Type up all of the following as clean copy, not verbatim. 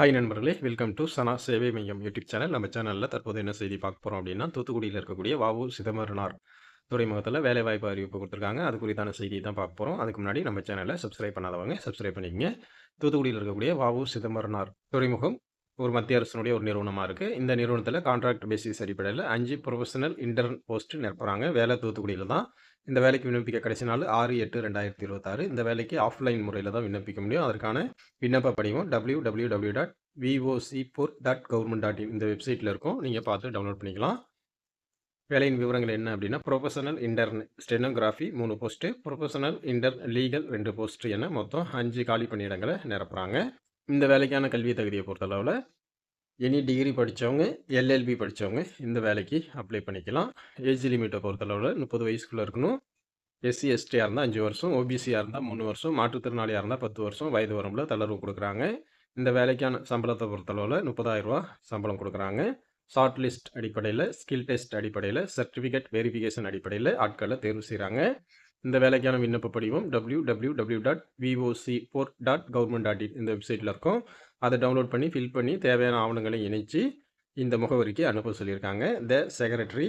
Hi நண்பர்களே! Welcome to சனா சேவை மையம் யூடியூப் சேனல். நம்ம சேனல்ல தற்போது என்ன செய்தி பார்க்க போறோம் அப்டின்னா, தூத்துக்குடியில இருக்கக்கூடிய வ.உ. சிதம்பரனார் துறைமுகத்தில வேலைவாய்ப்பு அறிவிப்பு குடுத்துருக்காங்க. அது குறித்தான செய்திய தான் பார்க்க போறோம். அதுக்கு முன்னாடி நம்ம சேனல சப்ஸ்கிரைப் பண்ணாதவங்க சப்ஸ்கிரைப் பண்ணிக்கங்க. தூத்துக்குடியில இருக்கக்கூடிய வ.உ. சிதம்பரனார் துறைமுகம் ஒரு மத்திய அரசினுடைய ஒரு நிறுவனமா இருக்கு. இந்த நிறுவனத்தில கான்ட்ராக்ட் பேசிஸ் அடிப்படையில 5 புரொஃபஷனல் இன்டர்ன் போஸ்ட் நிரப்புறாங்க. வேலை தூத்துக்குடியில தான். இந்த வேலைக்கு விண்ணப்பிக்க கடைசி நாள் 6/8/2026. இந்த வேலைக்கு ஆஃப்லைன் முறையில தான் விண்ணப்பிக்க முடியும். அதற்கான விண்ணப்ப படிவம் www.vocport.government.in இந்த வெப்சைட்ல இருக்கும். நீங்க பார்த்து டவுன்லோட் பண்ணிக்கலாம். வேலையின் விவரங்கள் என்ன அப்டின்னா, professional intern stenography 3 post, professional intern legal 2 post என மொத்தம் 5 காலி பணியிடங்கள நிரப்புறாங்க. இந்த வேலைக்கான கல்வி தகுதிய பொறுத்தளவுல எனி டிகிரி படிச்சவங்க, எல்எல்பி படிச்சவங்க இந்த வேலைக்கு அப்ளை பண்ணிக்கலாம். ஏஜ் லிமிட்ட பொறுத்தளவுல 30 வயசுக்குள்ள இருக்கணும். எஸ்சி, எஸ்டியா இருந்தா 5 வருஷம், ஓபிசியா இருந்தா 3 வருஷம், மாற்றுத்திறனாளியா இருந்தா 10 வருஷம் வயது வரம்புல தளர்வு குடுக்குறாங்க. இந்த வேலைக்கான சம்பளத்த பொறுத்தளவுல ரூ. 30,000 சம்பளம் குடுக்குறாங்க. ஷார்ட் லிஸ்ட் அடிப்படையில, ஸ்கில் டெஸ்ட் அடிப்படையில, சர்டிஃபிகேட் வெரிஃபிகேஷன் அடிப்படையில ஆட்கள தேர்வு செய்றாங்க. இந்த வேலைக்கான விண்ணப்ப படிவம் www.vocport.government.in இந்த வெப்சைட்ல இருக்கும். அத டவுன்லோட் பண்ணி, ஃபில் பண்ணி தேவையான ஆவணங்களை இணைச்சு இந்த முகவரிக்கு அனுப்ப சொல்லியிருக்காங்க. The secretary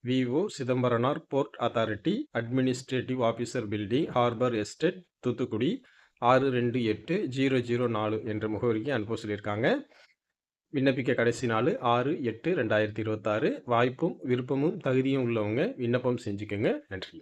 V O. Chidambaranar port authority administrative officer building, harbour estate, Thoothukudi 628004 என்ற முகவரிக்கு அனுப்ப சொல்லியிருக்காங்க. விண்ணப்பிக்க கடைசி நாள் 6/8/2026. வாய்ப்பும், விருப்பமும், தகுதியும் உள்ளவங்க விண்ணப்பம் செஞ்சுக்கங்க. நன்றி.